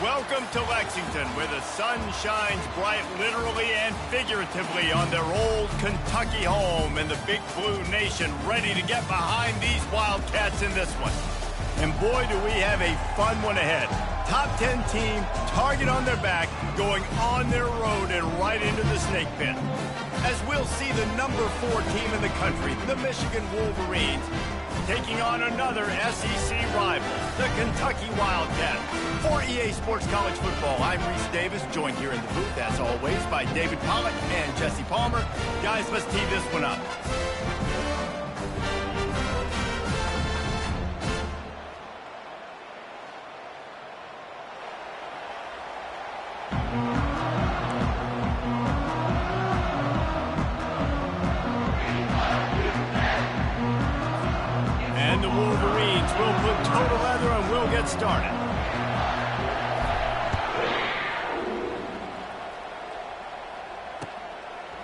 Welcome to Lexington, where the sun shines bright literally and figuratively on their old Kentucky home, and the Big Blue Nation ready to get behind these Wildcats in this one. And boy, do we have a fun one ahead. Top 10 team, target on their back, going on their road and right into the snake pit. As we'll see the number 4 team in the country, the Michigan Wolverines, taking on another SEC rival, the Kentucky Wildcats. For EA Sports College Football, I'm Reese Davis, joined here in the booth, as always, by David Pollack and Jesse Palmer. Guys, let's tee this one up. And the Wolverines will put toe to leather and we'll get started.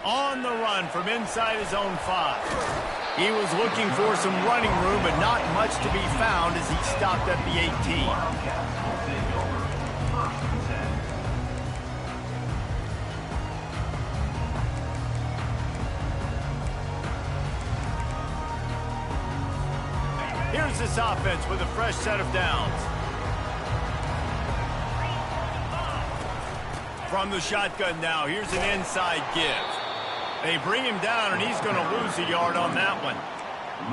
On the run from inside his own 5. He was looking for some running room, but not much to be found as he stopped at the 18. Here's this offense with a fresh set of downs. From the shotgun now, here's an inside give. They bring him down, and he's going to lose a yard on that one.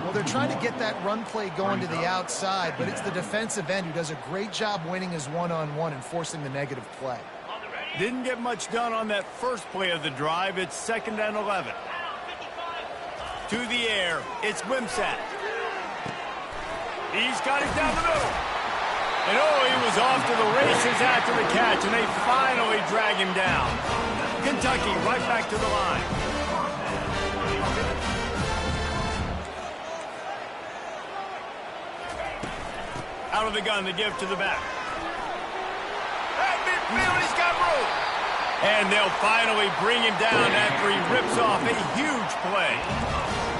Well, they're trying to get that run play going to the outside, but it's the defensive end who does a great job winning his one-on-one and forcing the negative play. Didn't get much done on that first play of the drive. It's 2nd and 11. To the air, it's Wimsatt. He's got it down the middle. And oh, he was off to the races after the catch, and they finally drag him down. Kentucky right back to the line. Out of the gun, the give to the back. At midfield, he's got room. And they'll finally bring him down after he rips off a huge play.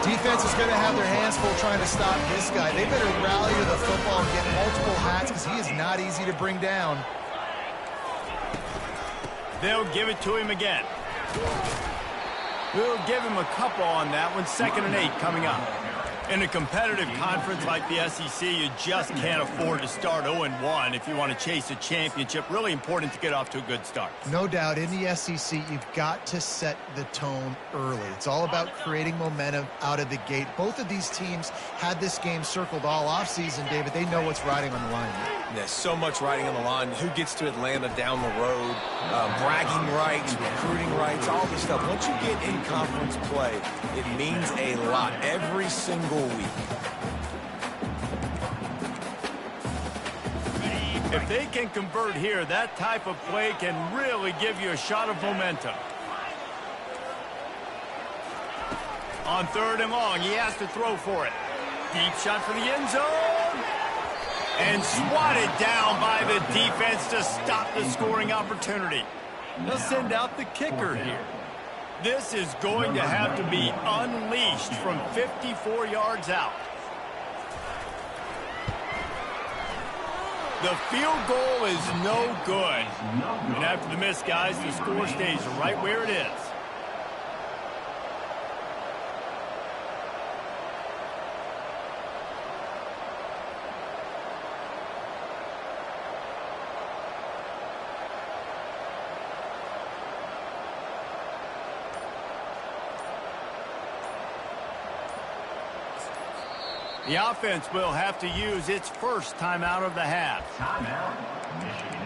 Defense is going to have their hands full trying to stop this guy. They better rally to the football and get multiple hats because he is not easy to bring down. They'll give it to him again. We'll give him a couple on that one. 2nd and 8 coming up. In a competitive conference like the SEC, you just can't afford to start 0-1 if you want to chase a championship. Really important to get off to a good start. No doubt, in the SEC, you've got to set the tone early. It's all about creating momentum out of the gate. Both of these teams had this game circled all offseason, David. They know what's riding on the line here. There's so much riding on the line. Who gets to Atlanta down the road, bragging rights, recruiting rights, all this stuff. Once you get in conference play, it means a lot every single week. If they can convert here, that type of play can really give you a shot of momentum. On 3rd and long, he has to throw for it. Deep shot for the end zone. And swatted down by the defense to stop the scoring opportunity. They'll send out the kicker here. This is going to have to be unleashed from 54 yards out. The field goal is no good. And after the miss, guys, the score stays right where it is. The offense will have to use its first timeout of the half. Timeout, Michigan.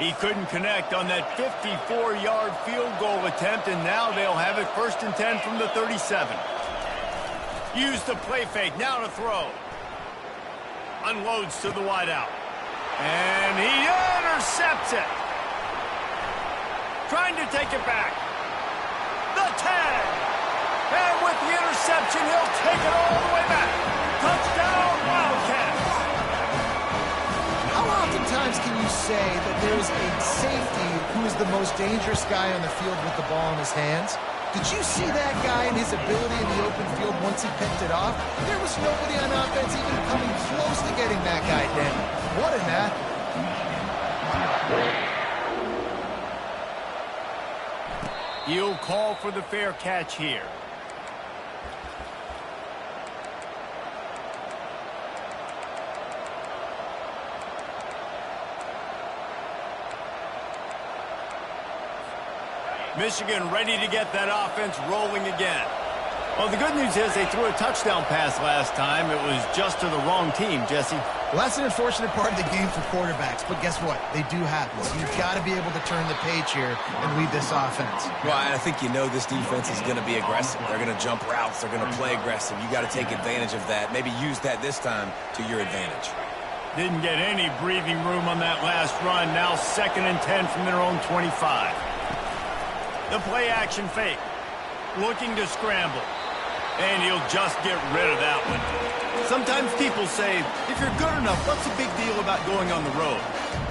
He couldn't connect on that 54-yard field goal attempt, and now they'll have it 1st and 10 from the 37. Use the play fake, now to throw. Unloads to the wideout. And he intercepts it. Trying to take it back. The 10. And with the interception, he'll take it all the way back. Touchdown, Wildcats. How oftentimes can you say that there's a safety who is the most dangerous guy on the field with the ball in his hands? Did you see that guy and his ability in the open field once he picked it off? There was nobody on offense even coming close to getting that guy down. What an athlete. He'll call for the fair catch here. Michigan ready to get that offense rolling again. Well, the good news is they threw a touchdown pass last time. It was just to the wrong team, Jesse. Well, that's an unfortunate part of the game for quarterbacks, but guess what? They do happen. So you've got to be able to turn the page here and lead this offense. Well, I think you know this defense is going to be aggressive. They're going to jump routes. They're going to play aggressive. You got to take advantage of that. Maybe use that this time to your advantage. Didn't get any breathing room on that last run. Now 2nd and 10 from their own 25. The play action fake. Looking to scramble. And he'll just get rid of that one. Sometimes people say, if you're good enough, what's the big deal about going on the road?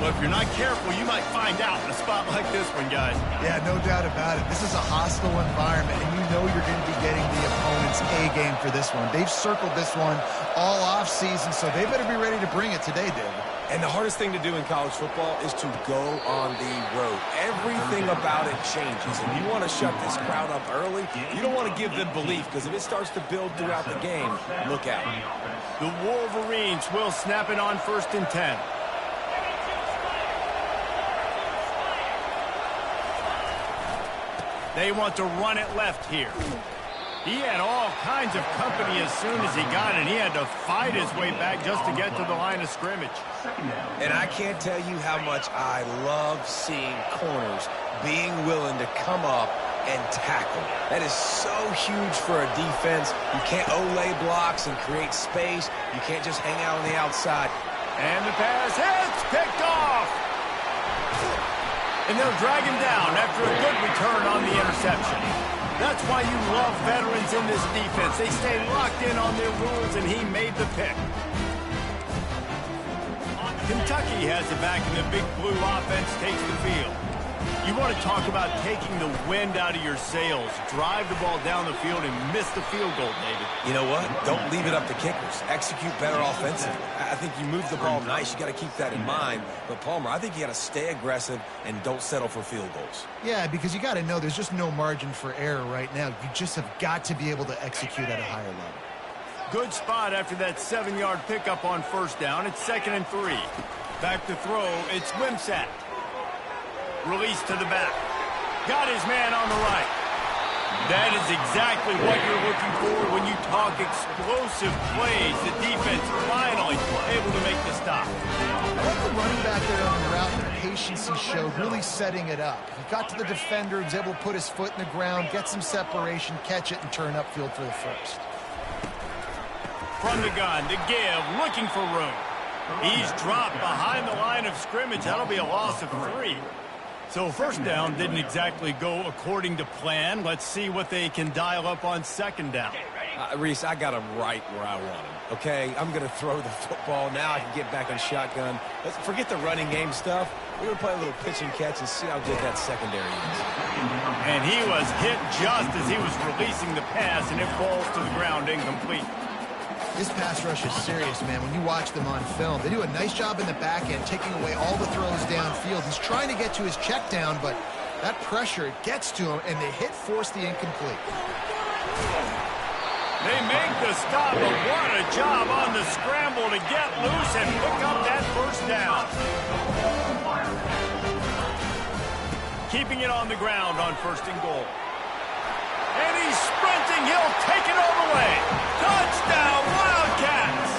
Well, if you're not careful, you might find out in a spot like this one, guys. Yeah, no doubt about it. This is a hostile environment, and you know you're going to be getting the opponent's A game for this one. They've circled this one all off season, so they better be ready to bring it today, David. And the hardest thing to do in college football is to go on the road. Everything about it changes, and you want to shut this crowd up early. You don't want to give them belief, because if it starts to build throughout the game, look out. The Wolverines will snap it on 1st and 10. They want to run it left here. He had all kinds of company as soon as he got it. He had to fight his way back just to get to the line of scrimmage. And I can't tell you how much I love seeing corners being willing to come up and tackle. That is so huge for a defense. You can't olay blocks and create space. You can't just hang out on the outside. And the pass hits, picked off. And they'll drag him down after a good return on the interception. That's why you love veterans in this defense. They stay locked in on their rules, and he made the pick. Kentucky has it back, and the Big Blue offense takes the field. You want to talk about taking the wind out of your sails. Drive the ball down the field and miss the field goal, David. You know what? Don't leave it up to kickers. Execute better offensively. I think you move the ball nice. You got to keep that in mind. But, Palmer, I think you got to stay aggressive and don't settle for field goals. Yeah, because you got to know there's just no margin for error right now. You just have got to be able to execute at a higher level. Good spot after that 7-yard pickup on 1st down. It's 2nd and 3. Back to throw. It's Wimsatt. Release to the back. Got his man on the right. That is exactly what you're looking for when you talk explosive plays. The defense finally able to make the stop. I like the running back there on the route and the patience he showed, really setting it up. He got to the defender, was able to put his foot in the ground, get some separation, catch it, and turn upfield for the first. From the gun, to give, looking for room. He's dropped behind the line of scrimmage. That'll be a loss of 3. So 1st down didn't exactly go according to plan. Let's see what they can dial up on 2nd down. Reese, I got him right where I want him. Okay, I'm going to throw the football. Now I can get back on shotgun. Let's forget the running game stuff. We're going to play a little pitch and catch and see how good that secondary is. And he was hit just as he was releasing the pass, and it falls to the ground incomplete. This pass rush is serious, man. When you watch them on film, they do a nice job in the back end, taking away all the throws downfield. He's trying to get to his check down, but that pressure gets to him, and the hit forced the incomplete. They make the stop, but what a job on the scramble to get loose and pick up that 1st down. Keeping it on the ground on 1st and goal. And he's sprinting. He'll take it all the way. Touchdown, Wildcats!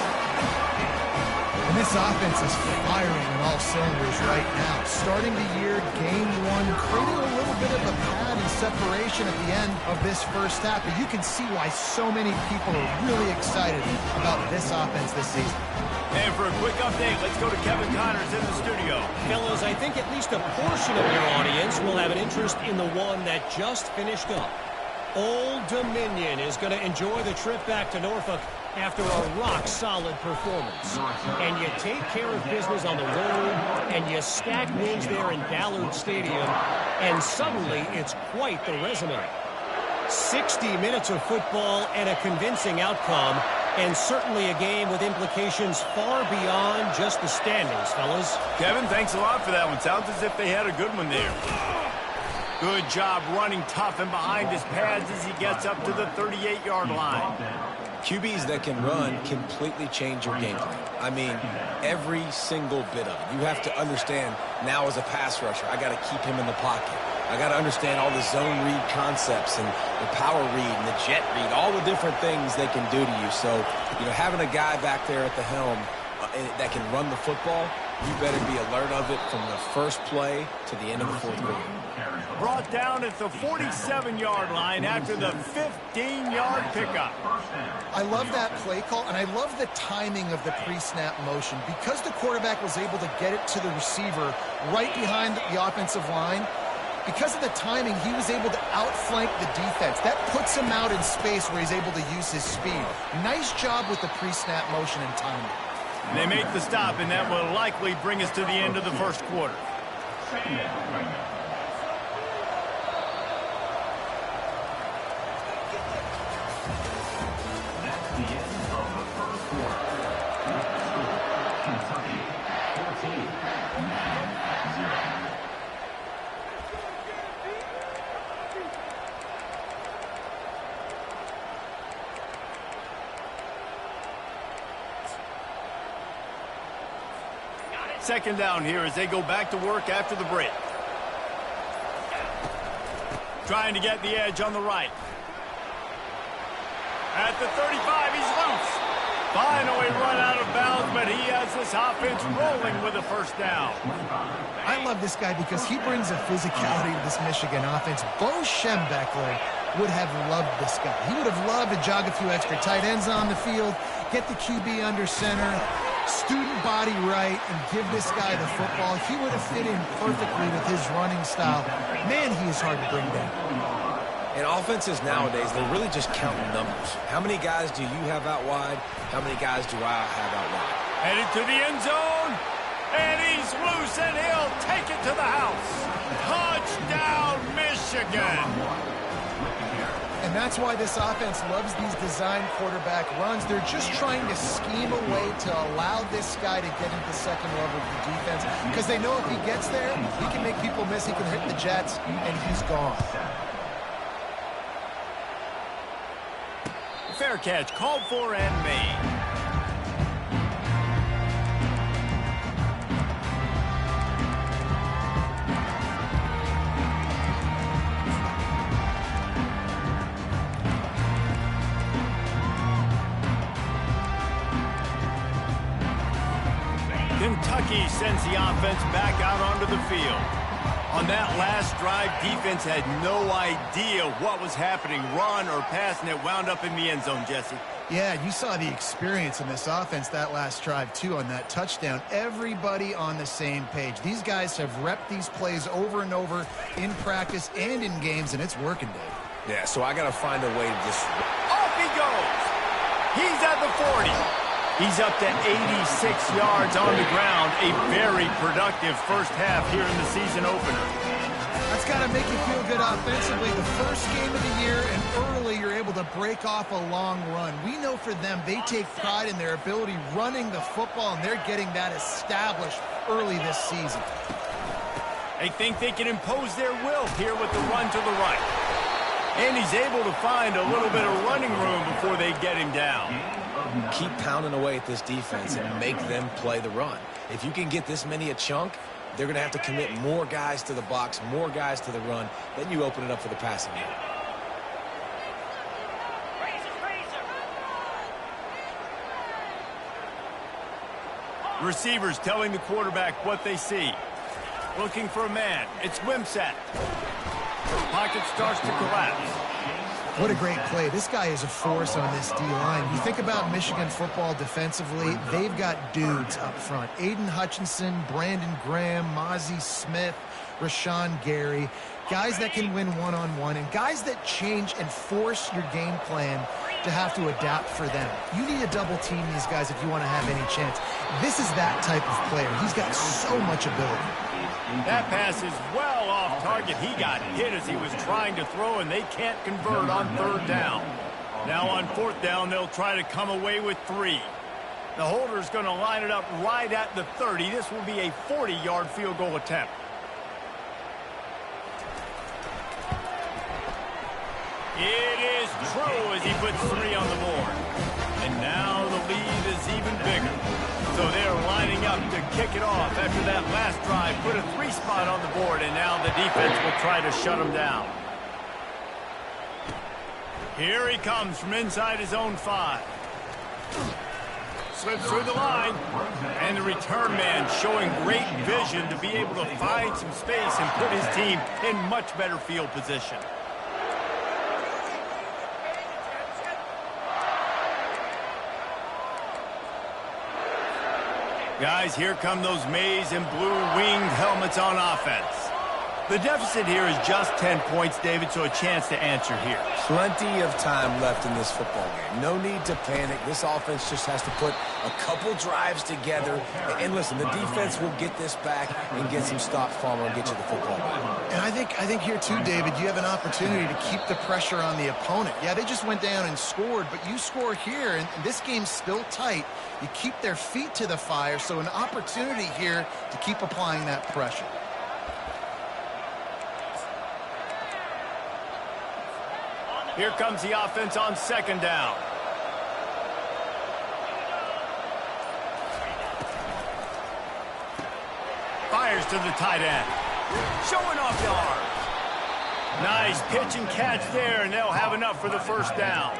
And this offense is firing on all cylinders right now. Starting the year, game 1, creating a little bit of a pad and separation at the end of this 1st half. But you can see why so many people are really excited about this offense this season. And for a quick update, let's go to Kevin Connors in the studio. Fellas, I think at least a portion of your audience will have an interest in the one that just finished up. Old Dominion is going to enjoy the trip back to Norfolk after a rock-solid performance. And you take care of business on the road, and you stack wins there in Ballard Stadium, and suddenly it's quite the resume. 60 minutes of football and a convincing outcome, and certainly a game with implications far beyond just the standings, fellas. Kevin, thanks a lot for that one. Sounds as if they had a good one there. Good job running tough and behind his pads as he gets up to the 38-yard line. QBs that can run completely change your game plan. I mean, every single bit of it. You have to understand now as a pass rusher, I got to keep him in the pocket. I got to understand all the zone read concepts and the power read and the jet read, all the different things they can do to you. So, having a guy back there at the helm that can run the football, you better be alert of it from the first play to the end of the fourth quarter. Brought down at the 47-yard line after the 15-yard pickup. I love that play call, and I love the timing of the pre-snap motion. Because the quarterback was able to get it to the receiver right behind the offensive line, because of the timing, he was able to outflank the defense. That puts him out in space where he's able to use his speed. Nice job with the pre-snap motion and timing. They make the stop, and that will likely bring us to the end of the first quarter. Second down here as they go back to work after the break. Trying to get the edge on the right. At the 35, he's loose. Finally run out of bounds, but he has this offense rolling with a first down. I love this guy because he brings a physicality to this Michigan offense. Bo Schembechler would have loved this guy. He would have loved to jog a few extra tight ends on the field, get the QB under center, student body right, and give this guy the football. He would have fit in perfectly with his running style. Man, he is hard to bring down. And offenses nowadays, they're really just counting numbers. How many guys do you have out wide? How many guys do I have out wide? Headed to the end zone, and he's loose, and he'll take it to the house. Touchdown, Michigan! And that's why this offense loves these design quarterback runs. They're just trying to scheme a way to allow this guy to get into the second level of the defense, because they know if he gets there, he can make people miss, he can hit the Jets, and he's gone. Fair catch, called for and made. Kentucky sends the offense back out onto the field. On that last drive, defense had no idea what was happening, run or pass, and it wound up in the end zone, Jesse. Yeah, you saw the experience in this offense that last drive, too, on that touchdown. Everybody on the same page. These guys have repped these plays over and over in practice and in games, and it's working, Dave. Yeah, so I got to find a way to just... Off he goes! He's at the 40. He's up to 86 yards on the ground. A very productive first half here in the season opener. That's got to make you feel good offensively. The first game of the year, and early you're able to break off a long run. We know for them, they take pride in their ability running the football, and they're getting that established early this season. They think they can impose their will here with the run to the right. And he's able to find a little bit of running room before they get him down. Keep pounding away at this defense and make them play the run. If you can get this many a chunk, they're going to have to commit more guys to the box, more guys to the run. Then you open it up for the passing game. Receivers telling the quarterback what they see. Looking for a man. It's Wimsatt. Pocket starts to collapse. What a great play. This guy is a force on this D-line. You think about Michigan football defensively, they've got dudes up front. Aiden Hutchinson, Brandon Graham, Mozzie Smith, Rashawn Gary. Guys that can win one-on-one and guys that change and force your game plan to have to adapt for them. You need to double team these guys if you want to have any chance. This is that type of player. He's got so much ability. That pass is well off target. He got hit as he was trying to throw, and they can't convert on third down. Now on fourth down, they'll try to come away with 3. The holder's going to line it up right at the 30. This will be a 40-yard field goal attempt. It is true as he puts 3 on the board. And now the lead is even bigger. So they're lining up to kick it off after that last drive. Put a 3 spot on the board, and now the defense will try to shut them down. Here he comes from inside his own 5. Slips through the line. And the return man showing great vision to be able to find some space and put his team in much better field position. Guys, here come those maize and blue winged helmets on offense. The deficit here is just 10 points, David, so a chance to answer here. Plenty of time left in this football game. No need to panic. This offense just has to put a couple drives together. And listen, the defense will get this back and get some stops following and get you the football back. And I think here too, David, you have an opportunity to keep the pressure on the opponent. Yeah, they just went down and scored, but you score here, and this game's still tight. You keep their feet to the fire, so an opportunity here to keep applying that pressure. Here comes the offense on second down. Fires to the tight end. Showing off yards. Nice pitch and catch there, and they'll have enough for the first down.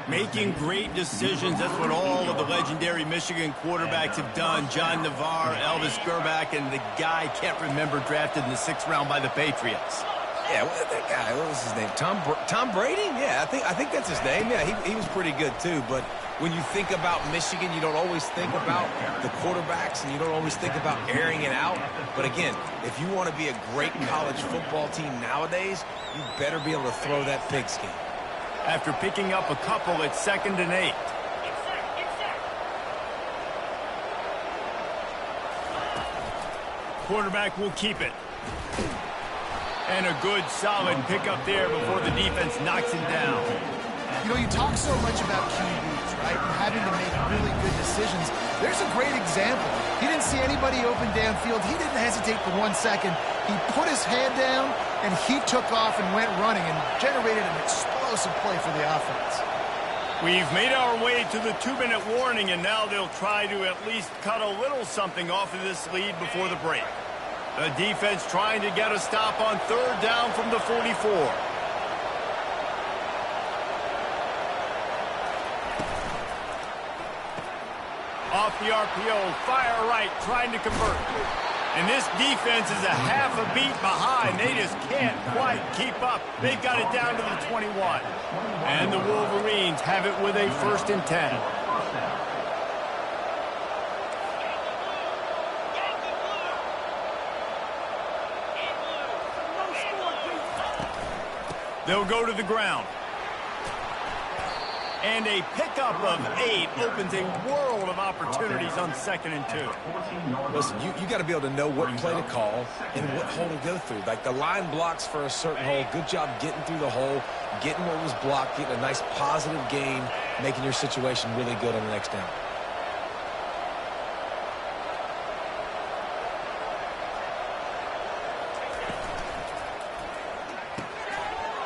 Making great decisions. That's what all of the legendary Michigan quarterbacks have done. John Navarre, Elvis Gerbach, and the guy I can't remember drafted in the 6th round by the Patriots. Yeah, that guy, what was his name? Tom Brady? Yeah, I think that's his name. Yeah, he was pretty good too. But when you think about Michigan, you don't always think about the quarterbacks, and you don't always think about airing it out. But again, if you want to be a great college football team nowadays, you better be able to throw that pigskin. After picking up a couple, it's 2nd and 8. Quarterback will keep it. And a good, solid pickup there before the defense knocks him down. You know, you talk so much about QBs, right? And having to make really good decisions. There's a great example. He didn't see anybody open downfield. He didn't hesitate for 1 second. He put his head down, and he took off and went running and generated an explosive play for the offense. We've made our way to the 2-minute warning, and now they'll try to at least cut a little something off of this lead before the break. The defense trying to get a stop on third down from the 44. Off the RPO, fire right, trying to convert. And this defense is a half a beat behind. They just can't quite keep up. They've got it down to the 21. And the Wolverines have it with a 1st and 10. They'll go to the ground. And a pickup of 8 opens a world of opportunities on 2nd and 2. Listen, you got to be able to know what play to call and what hole to go through. Like the line blocks for a certain hole. Good job getting through the hole, getting what was blocked, getting a nice positive gain, making your situation really good on the next down.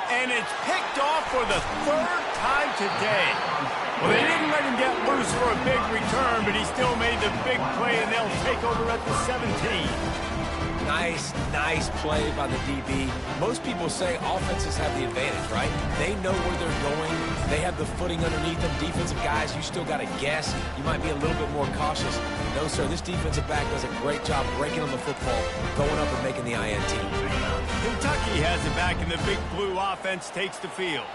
And it's picked off for the 3rd time today. Well, they didn't let him get loose for a big return, but he still made the big play, and they'll take over at the 17. Nice play by the DB. Most people say offenses have the advantage, right? They know where they're going. They have the footing underneath them. Defensive guys, you still got to guess. You might be a little bit more cautious. No, sir, this defensive back does a great job breaking on the football, going up and making the INT. Kentucky has it back, and the Big Blue offense takes the field.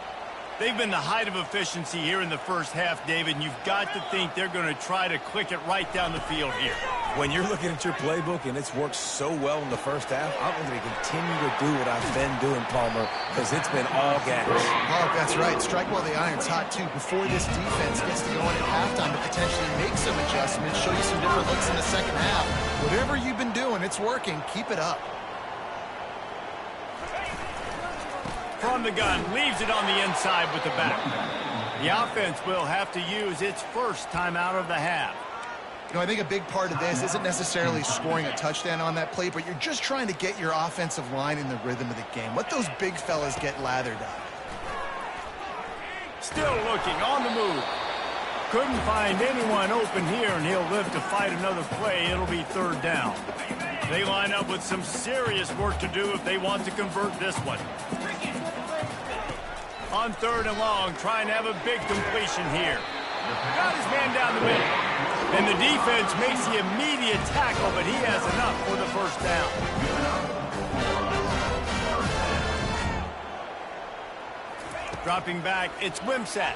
They've been the height of efficiency here in the first half, David, and you've got to think they're going to try to click it right down the field here. When you're looking at your playbook and it's worked so well in the first half, I'm going to continue to do what I've been doing, Palmer, because it's been all gas. Oh, that's right. Strike while the iron's hot, too, before this defense gets to go in at halftime to potentially make some adjustments, show you some different looks in the second half. Whatever you've been doing, it's working. Keep it up. From the gun, leaves it on the inside with the back. The offense will have to use its first timeout of the half. You know, I think a big part of this isn't necessarily scoring a touchdown on that play, but you're just trying to get your offensive line in the rhythm of the game. Let those big fellas get lathered up. Still looking, on the move. Couldn't find anyone open here, and he'll live to fight another play. It'll be third down. They line up with some serious work to do if they want to convert this one. On third and long, trying to have a big completion here. Got his man down the middle. And the defense makes the immediate tackle, but he has enough for the first down. Dropping back, it's Wimsatt.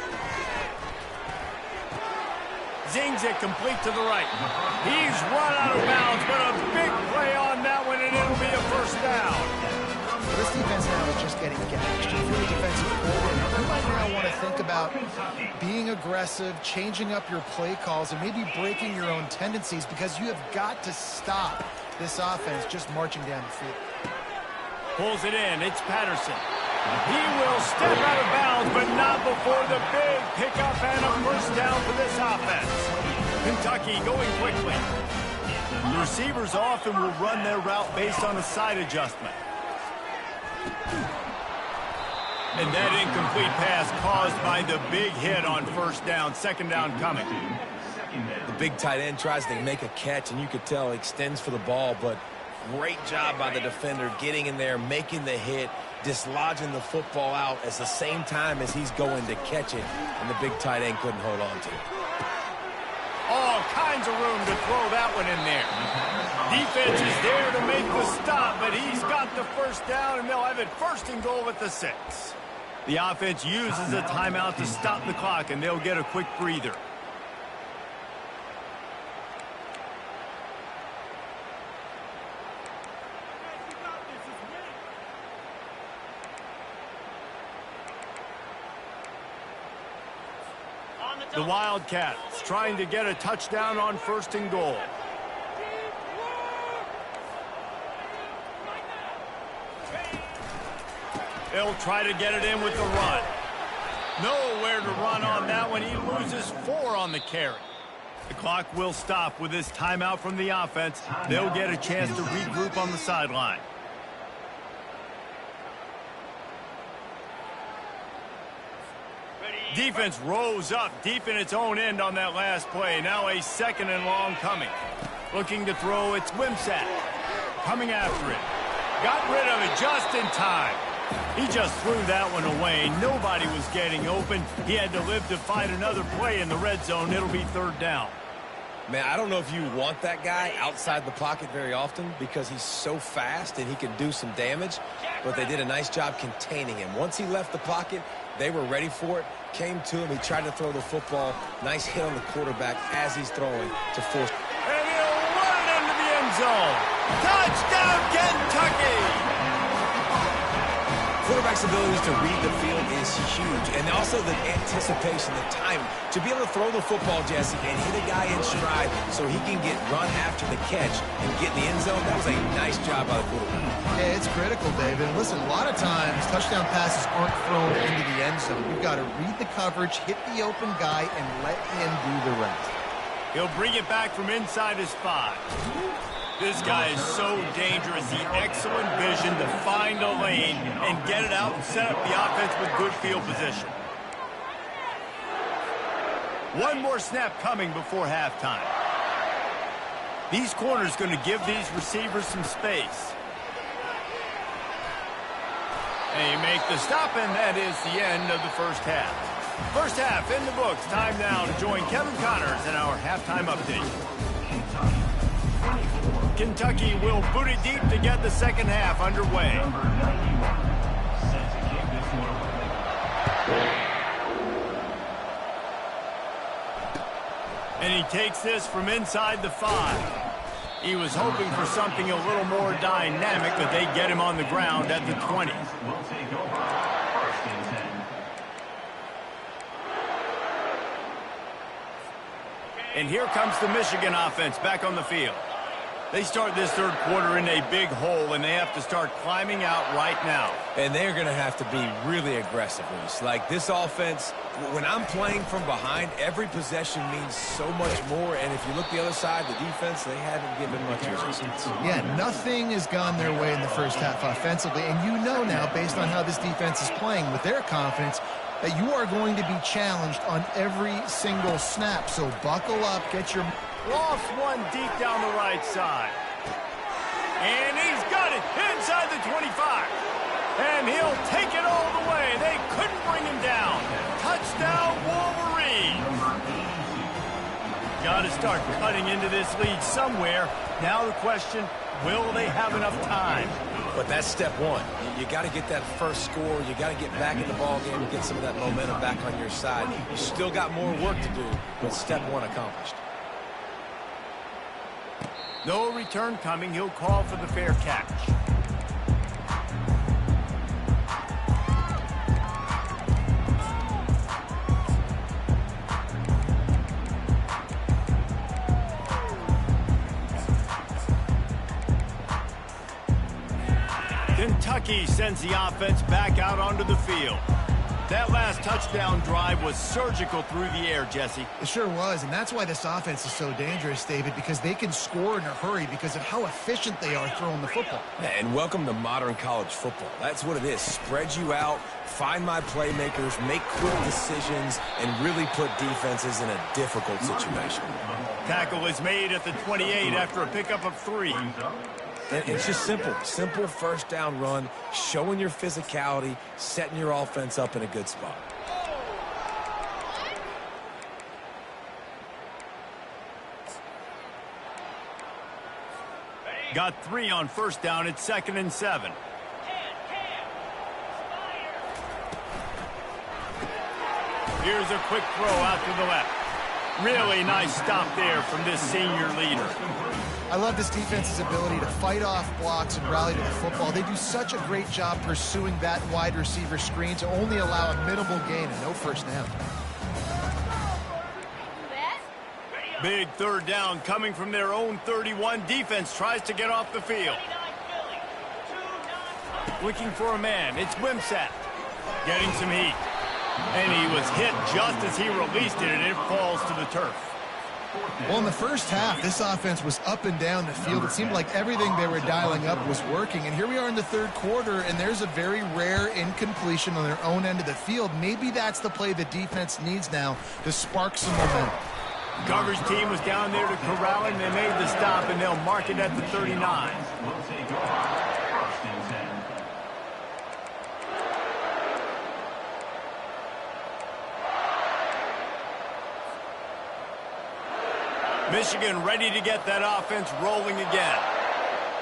Zings it complete to the right. He's run out of bounds, but a big play on that one, and it'll be a first down. Well, this defense now is just getting gashed. If you're a defensive coordinator, you might now want to think about being aggressive, changing up your play calls, and maybe breaking your own tendencies, because you have got to stop this offense just marching down the field. Pulls it in. It's Patterson. He will step out of bounds, but not before the big pickup and a first down for this offense. Kentucky going quickly. The receivers often will run their route based on a side adjustment. And that incomplete pass caused by the big hit on first down. Second down coming. The big tight end tries to make a catch, and you could tell he extends for the ball, but great job by the defender getting in there, making the hit, dislodging the football out at the same time as he's going to catch it, and the big tight end couldn't hold on to it. All kinds of room to throw that one in there. Defense is there to make the stop, but he's got the first down, and they'll have it first and goal at the 6. The offense uses a timeout to stop the clock, and they'll get a quick breather. The Wildcats trying to get a touchdown on first and goal. They'll try to get it in with the run. Nowhere to run on that one. He loses 4 on the carry. The clock will stop with this timeout from the offense. They'll get a chance to regroup on the sideline. Defense rose up deep in its own end on that last play. Now a second and long coming. Looking to throw, it's Wimsatt. Coming after it. Got rid of it just in time. He just threw that one away. Nobody was getting open. He had to live to fight another play in the red zone. It'll be third down. Man, I don't know if you want that guy outside the pocket very often because he's so fast and he can do some damage, but they did a nice job containing him. Once he left the pocket, they were ready for it, came to him, he tried to throw the football. Nice hit on the quarterback as he's throwing to force. And he'll run it into the end zone. Touchdown, Kentucky! Quarterback's abilities to read the field is huge, and also the anticipation, the timing. To be able to throw the football, Jesse, and hit a guy in stride so he can get run after the catch and get in the end zone, that was a nice job by the quarterback. Yeah, it's critical, David. And listen, a lot of times touchdown passes aren't thrown into the end zone. You've got to read the coverage, hit the open guy, and let him do the rest. He'll bring it back from inside his 5. This guy is so dangerous. The excellent vision to find a lane and get it out and set up the offense with good field position. One more snap coming before halftime. These corners going to give these receivers some space. They make the stop, and that is the end of the first half. First half in the books. Time now to join Kevin Connors in our halftime update. Kentucky will boot it deep to get the second half underway. And he takes this from inside the 5. He was hoping for something a little more dynamic, but they get him on the ground at the 20. Will take over. First and 10. And here comes the Michigan offense back on the field. They start this third quarter in a big hole, and they have to start climbing out right now. And they're going to have to be really aggressive. Like this offense, when I'm playing from behind, every possession means so much more. And if you look the other side, the defense, they haven't given much resistance. Yeah, nothing has gone their way in the first half offensively. And you know now, based on how this defense is playing with their confidence, that you are going to be challenged on every single snap. So buckle up, get your... Lost one deep down the right side. And he's got it inside the 25. And he'll take it all the way. They couldn't bring him down. Touchdown, Wolverines. Got to start cutting into this lead somewhere. Now the question, will they have enough time? But that's step one. You got to get that first score. You got to get back in the ball game and get some of that momentum back on your side. You still got more work to do, but step one accomplished. No return coming. He'll call for the fair catch. Kentucky sends the offense back out onto the field. That last touchdown drive was surgical through the air, Jesse. It sure was, and that's why this offense is so dangerous, David, because they can score in a hurry because of how efficient they are throwing the football. And welcome to modern college football. That's what it is. Spread you out, find my playmakers, make quick decisions, and really put defenses in a difficult situation. Tackle is made at the 28 after a pickup of 3. And it's just simple first down run, showing your physicality, setting your offense up in a good spot. Got 3 on first down. It's 2nd and 7. Here's a quick throw out to the left. Really nice stop there from this senior leader. I love this defense's ability to fight off blocks and rally to the football. They do such a great job pursuing that wide receiver screen to only allow a minimal gain and no first down. Big third down coming from their own 31. Defense tries to get off the field. Looking for a man. It's Wimsatt. Getting some heat. And he was hit just as he released it, and it falls to the turf. Well, in the first half, this offense was up and down the field. It seemed like everything they were dialing up was working. And here we are in the third quarter, and there's a very rare incompletion on their own end of the field. Maybe that's the play the defense needs now to spark some momentum. Coverage team was down there to corral him. They made the stop, and they'll mark it at the 39. Will take over. First and 10. Michigan ready to get that offense rolling again.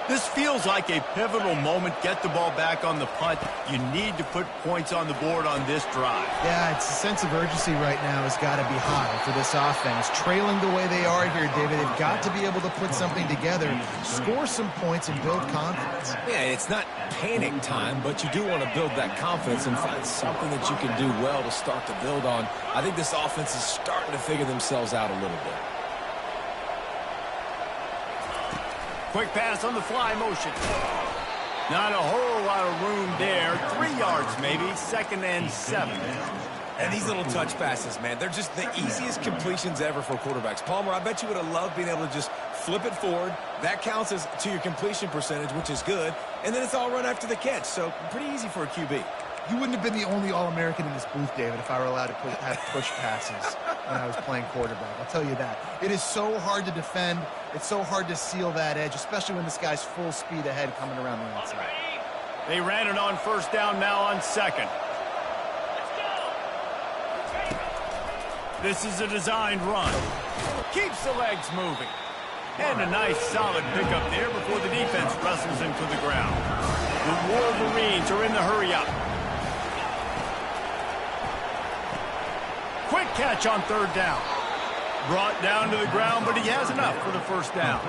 This feels like a pivotal moment. Get the ball back on the punt. You need to put points on the board on this drive. Yeah, it's a sense of urgency right now has got to be high for this offense. Trailing the way they are here, David, they've got to be able to put something together, score some points, and build confidence. Yeah, it's not panic time, but you do want to build that confidence and find something that you can do well to start to build on. I think this offense is starting to figure themselves out a little bit. Quick pass on the fly motion. Not a whole lot of room there. 3 yards maybe. 2nd and 7. And these little touch passes, man, they're just the easiest completions ever for quarterbacks. Palmer, I bet you would have loved being able to just flip it forward. That counts as to your completion percentage, which is good. And then it's all run after the catch. So pretty easy for a QB. You wouldn't have been the only All-American in this booth, David, if I were allowed to have push passes when I was playing quarterback. I'll tell you that. It is so hard to defend. It's so hard to seal that edge, especially when this guy's full speed ahead coming around the outside. They ran it on first down, now on 2nd. This is a designed run. Keeps the legs moving. And a nice solid pickup there before the defense wrestles him to the ground. The Wolverines are in the hurry-up. Quick catch on 3rd down. Brought down to the ground, but he has enough for the first down.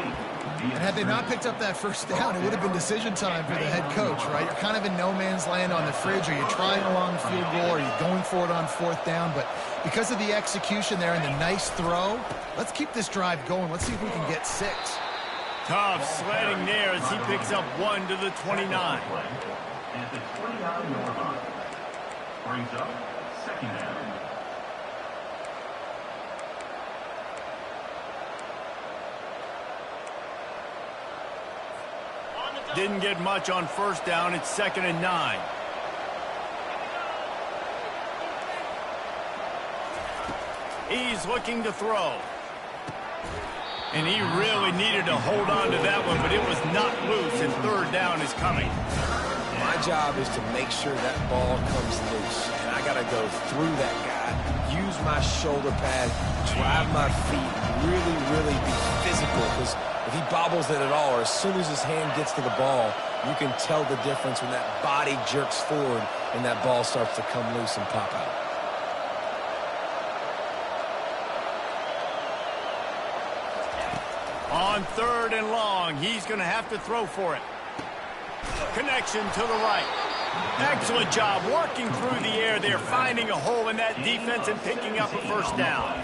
And had they not picked up that first down, it would have been decision time for the head coach, right? You're kind of in no man's land on the fridge. Are you trying a long field goal? Are you going for it on fourth down? But because of the execution there and the nice throw, let's keep this drive going. Let's see if we can get 6. Tough sledding there as he picks up 1 to the 29. At the 29-yard line. Brings up second down. Didn't get much on first down. It's 2nd and 9. He's looking to throw. And he really needed to hold on to that one, but it was not loose, and 3rd down is coming. My job is to make sure that ball comes loose. And I got to go through that guy, use my shoulder pad, drive my feet, really be physical. Because if he bobbles it at all, or as soon as his hand gets to the ball, you can tell the difference when that body jerks forward and that ball starts to come loose and pop out. On 3rd and long, he's going to have to throw for it. Connection to the right. Excellent job working through the air there, finding a hole in that defense and picking up a first down.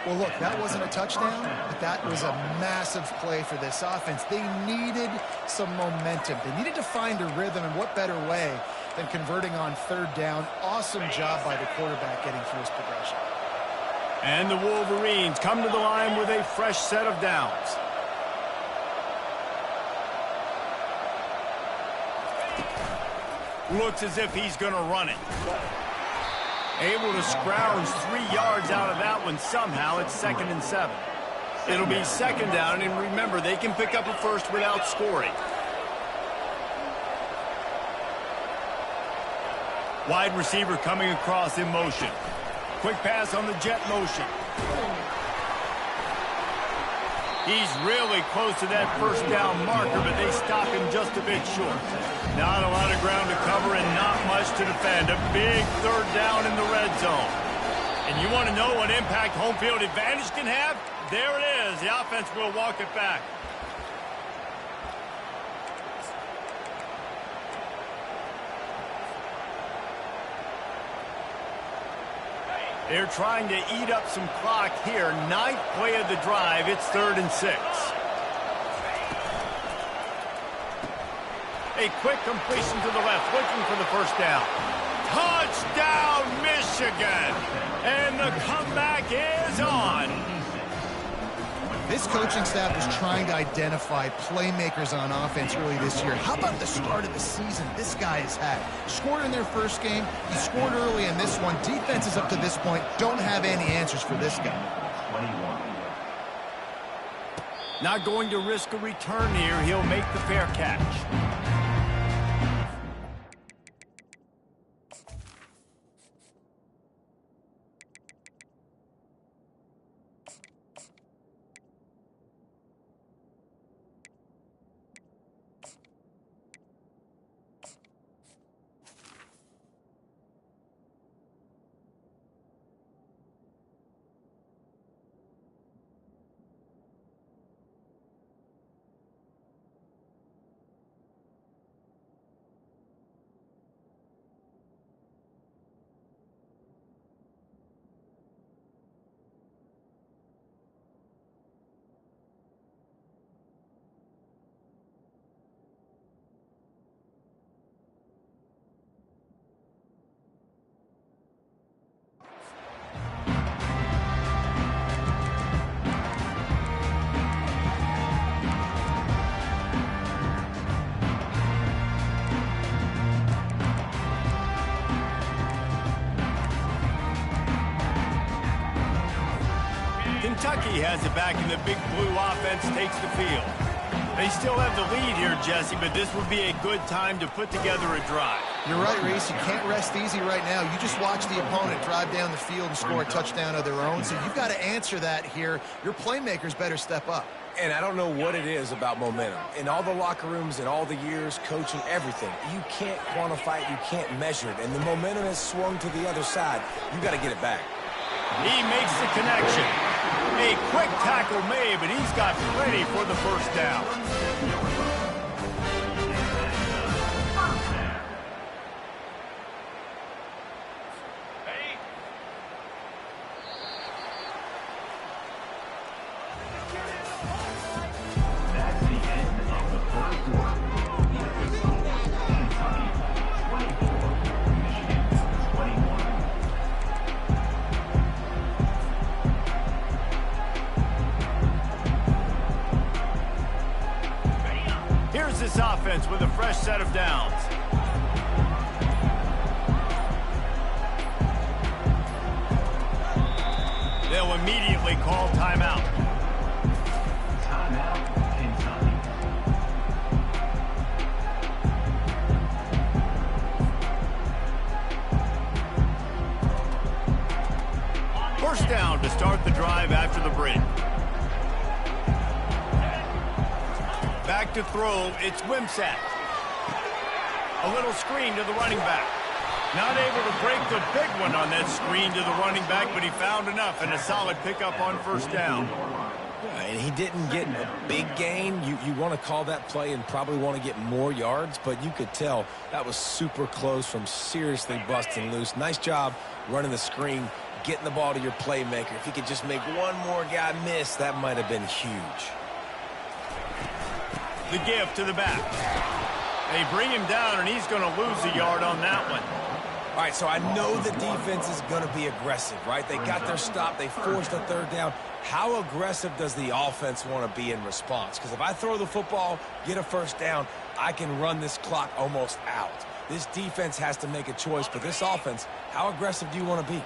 Well, look, that wasn't a touchdown, but that was a massive play for this offense. They needed some momentum. They needed to find a rhythm, and what better way than converting on 3rd down. Awesome job by the quarterback getting through his progression. And the Wolverines come to the line with a fresh set of downs. Looks as if he's going to run it. Able to scrounge 3 yards out of that one somehow. It's 2nd and 7. It'll be 2nd down, and remember, they can pick up a first without scoring. Wide receiver coming across in motion. Quick pass on the jet motion. He's really close to that first down marker, but they stop him just a bit short. Not a lot of ground to cover and not much to defend. A big 3rd down in the red zone. And you want to know what impact home field advantage can have? There it is. The offense will walk it back. They're trying to eat up some clock here. 9th play of the drive. It's 3rd and 6. A quick completion to the left, looking for the first down. Touchdown, Michigan! And the comeback is on. This coaching staff is trying to identify playmakers on offense early this year. How about the start of the season this guy has had? Scored in their first game. He scored early in this one. Defenses up to this point don't have any answers for this guy. 21. Not going to risk a return here. He'll make the fair catch. Kentucky has it back, and the Big Blue offense takes the field. They still have the lead here, Jesse, but this would be a good time to put together a drive. You're right, Reese. You can't rest easy right now. You just watch the opponent drive down the field and score a touchdown of their own, so you've got to answer that here. Your playmakers better step up. And I don't know what it is about momentum. In all the locker rooms, in all the years, coaching, everything, you can't quantify it, you can't measure it. And the momentum has swung to the other side. You got to get it back. He makes the connection. A quick tackle made, but he's got plenty for the first down. That's the end of the first quarter. Kentucky 24, Michigan 21. Here's this offense with a fresh set of downs. They'll immediately call timeout. Timeout, Kentucky. First down to start the drive after the break. Back to throw, it's Wimsatt. A little screen to the running back. Not able to break the big one on that screen to the running back, but he found enough and a solid pickup on first down. Yeah, and he didn't get a big gain. You want to call that play and probably want to get more yards, but you could tell that was super close from seriously busting loose. Nice job running the screen, getting the ball to your playmaker. If he could just make one more guy miss, that might have been huge. The give to the back. They bring him down, and he's going to lose a yard on that one. All right, so I know the defense is going to be aggressive, right? They got their stop. They forced a third down. How aggressive does the offense want to be in response? Because if I throw the football, get a first down, I can run this clock almost out. This defense has to make a choice, but this offense, how aggressive do you want to be?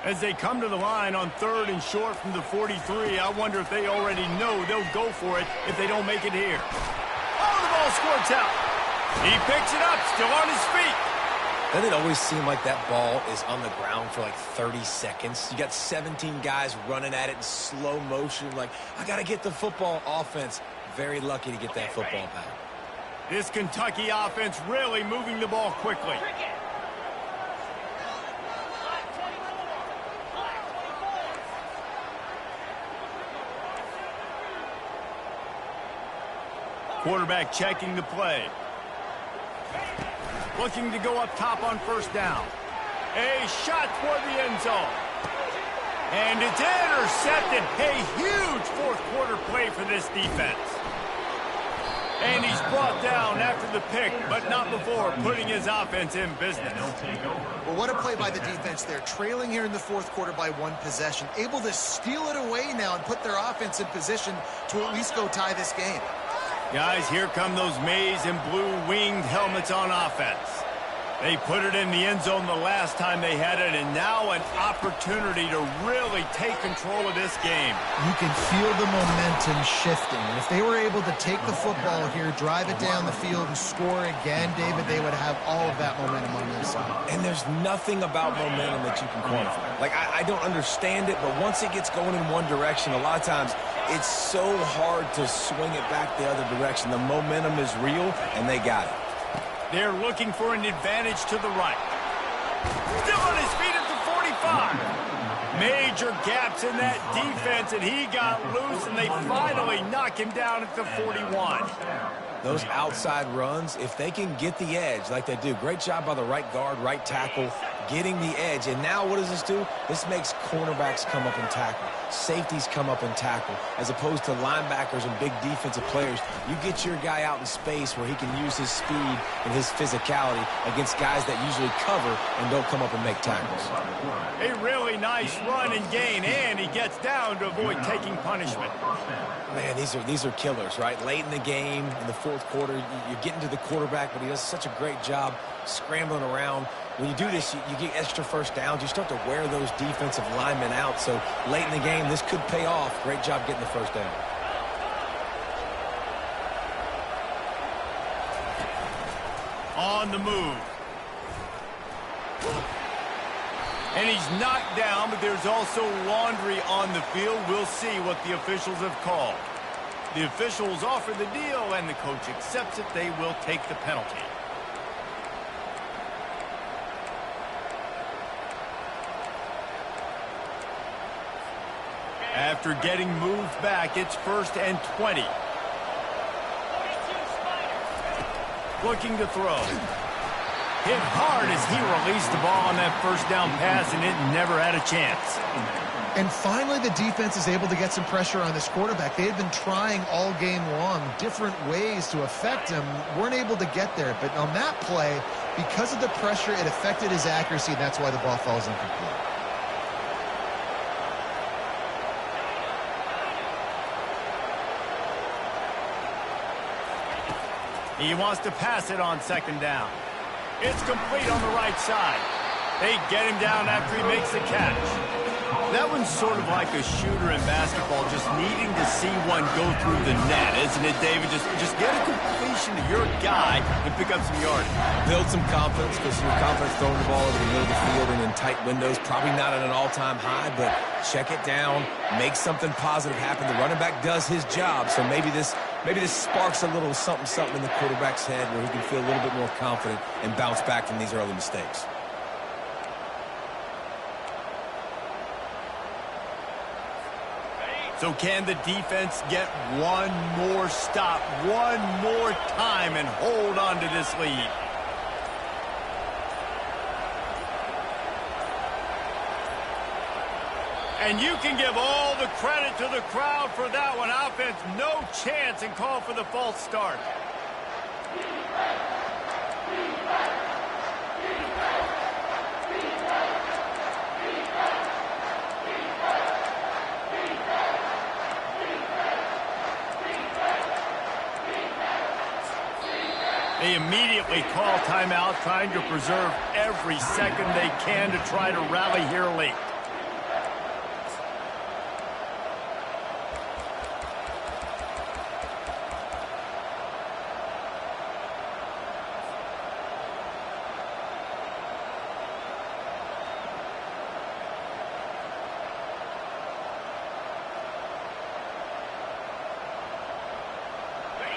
As they come to the line on 3rd and short from the 43, I wonder if they already know they'll go for it if they don't make it here. Oh, the ball squirts out. He picks it up, still on his feet. Doesn't it always seem like that ball is on the ground for like 30 seconds? You got 17 guys running at it in slow motion. Like, I got to get the football. Offense, very lucky to get that football back. This Kentucky offense really moving the ball quickly. Quarterback checking the play. Looking to go up top on first down. A shot toward the end zone. And it's intercepted. A huge fourth quarter play for this defense. And he's brought down after the pick, but not before putting his offense in business. Well, what a play by the defense there. Trailing here in the fourth quarter by one possession. Able to steal it away now and put their offense in position to at least go tie this game. Guys, here come those maize and blue winged helmets on offense. They put it in the end zone the last time they had it, and now an opportunity to really take control of this game. You can feel the momentum shifting. And if they were able to take the football here, drive it down the field, and score again, David, they would have all of that momentum on their side. And there's nothing about momentum that you can quantify. Like, I don't understand it, but once it gets going in one direction, a lot of times it's so hard to swing it back the other direction. The momentum is real, and they got it. They're looking for an advantage to the right. Still on his feet at the 45. Major gaps in that defense, and he got loose, and they finally knock him down at the 41. Those outside runs, if they can get the edge like they do, great job by the right guard, right tackle, getting the edge. And now what does this do? This makes cornerbacks come up and tackle. Safeties come up and tackle. As opposed to linebackers and big defensive players, you get your guy out in space where he can use his speed and his physicality against guys that usually cover and don't come up and make tackles. A really nice run and gain, and he gets down to avoid taking punishment. Man, these are killers, right? Late in the game, in the fourth quarter, you're getting to the quarterback, but he does such a great job scrambling around. When you do this, you get extra first downs. You start to wear those defensive linemen out. So late in the game, this could pay off. Great job getting the first down. On the move. And he's knocked down, but there's also laundry on the field. We'll see what the officials have called. The officials offer the deal, and the coach accepts it. They will take the penalty. After getting moved back, it's 1st and 20. Looking to throw. Hit hard as he released the ball on that first down pass, and it never had a chance. And finally, the defense is able to get some pressure on this quarterback. They had been trying all game long different ways to affect him, weren't able to get there. But on that play, because of the pressure, it affected his accuracy, and that's why the ball falls incomplete. He wants to pass it on 2nd down. It's complete on the right side. They get him down after he makes the catch. That one's sort of like a shooter in basketball, just needing to see one go through the net, isn't it, David? Just get a completion to your guy and pick up some yardage. Build some confidence, because your confidence throwing the ball over the middle of the field and in tight windows, probably not at an all-time high, but check it down, make something positive happen. The running back does his job, so maybe this sparks a little something in the quarterback's head where he can feel a little bit more confident and bounce back from these early mistakes. So can the defense get one more stop, one more time, and hold on to this lead? And you can give all the credit to the crowd for that one. Offense, no chance, and call for the false start. They immediately call timeout, trying to preserve every second they can to try to rally here late.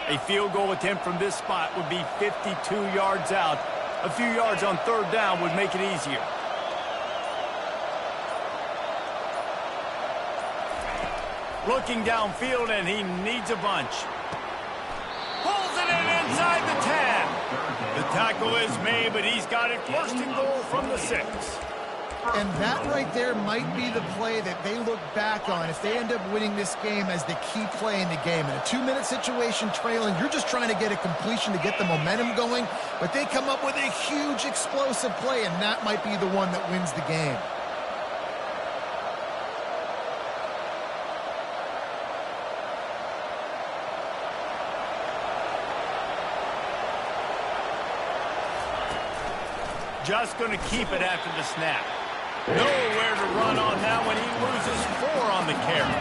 A field goal attempt from this spot would be 52 yards out. A few yards on 3rd down would make it easier. Looking downfield, and he needs a bunch. Pulls it in inside the 10. The tackle is made, but he's got it 1st and goal from the 6. And that right there might be the play that they look back on if they end up winning this game as the key play in the game. In a 2-minute situation trailing, you're just trying to get a completion to get the momentum going, but they come up with a huge explosive play, and that might be the one that wins the game. Just going to keep it after the snap. Nowhere to run on that when he loses 4 on the carry.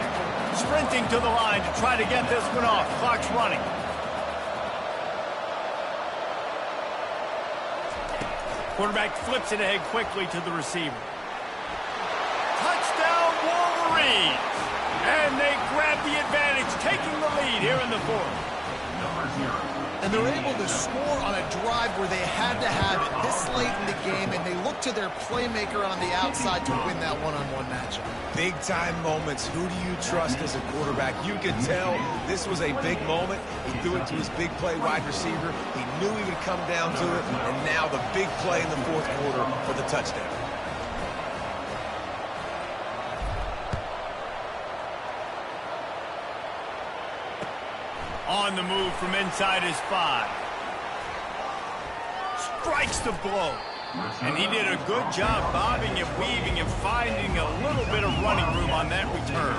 Sprinting to the line to try to get this one off. Clock's running. Quarterback flips it ahead quickly to the receiver. Touchdown Wolverines! And they grab the advantage, taking the lead here in the 4th. And they're able to score on a drive where they had to have it this late in the game, and they look to their playmaker on the outside to win that one-on-one matchup. Big-time moments. Who do you trust as a quarterback? You could tell this was a big moment. He threw it to his big play wide receiver. He knew he would come down to it, and now the big play in the 4th quarter for the touchdown. On the move from inside his 5. Strikes the blow. And he did a good job bobbing and weaving and finding a little bit of running room on that return.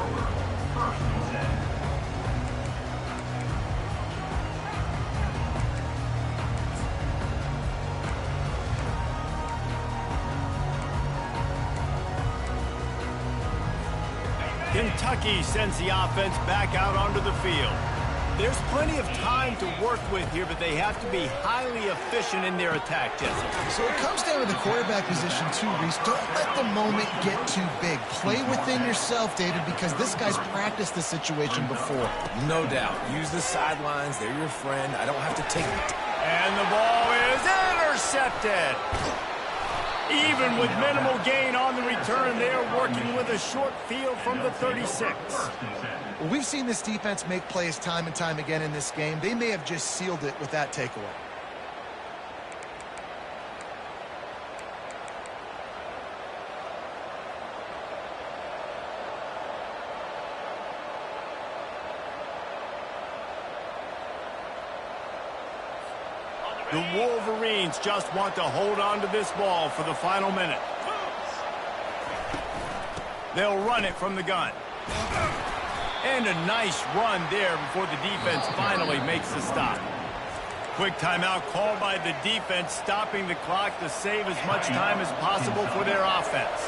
Kentucky sends the offense back out onto the field. There's plenty of time to work with here, but they have to be highly efficient in their attack, Jesse. So it comes down to the quarterback position too, Reese. Don't let the moment get too big. Play within yourself, David, because this guy's practiced this situation before. No doubt. Use the sidelines. They're your friend. I don't have to take it. And the ball is intercepted. He Even with minimal gain on the return, they're working with a short field from the 36. Well, we've seen this defense make plays time and time again in this game. They may have just sealed it with that takeaway. The Wolverines just want to hold on to this ball for the final minute. They'll run it from the gun. And a nice run there before the defense finally makes the stop. Quick timeout called by the defense, stopping the clock to save as much time as possible for their offense.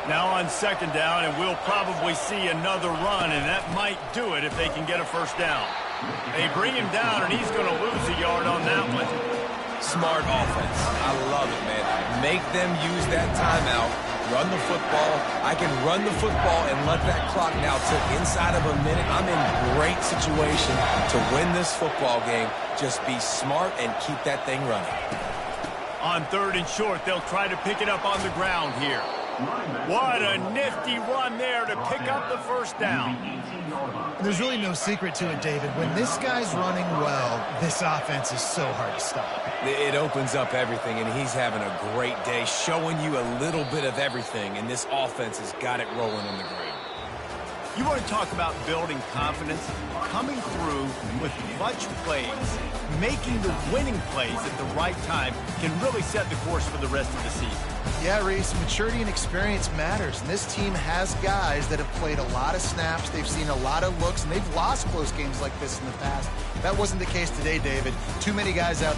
Now on second down, and we'll probably see another run, and that might do it if they can get a first down. They bring him down, and he's going to lose a yard on that one. Smart offense. I love it, man. Make them use that timeout. Run the football. I can run the football and let that clock now tick inside of a minute. I'm in great situation to win this football game. Just be smart and keep that thing running. On third and short, they'll try to pick it up on the ground here. What a nifty run there to pick up the first down. There's really no secret to it, David. When this guy's running well, this offense is so hard to stop. It opens up everything, and he's having a great day, showing you a little bit of everything, and this offense has got it rolling on the ground. You want to talk about building confidence? Coming through with clutch plays, making the winning plays at the right time can really set the course for the rest of the season. Yeah, Reese, maturity and experience matters, and this team has guys that have played a lot of snaps, they've seen a lot of looks, and they've lost close games like this in the past. That wasn't the case today, David. Too many guys out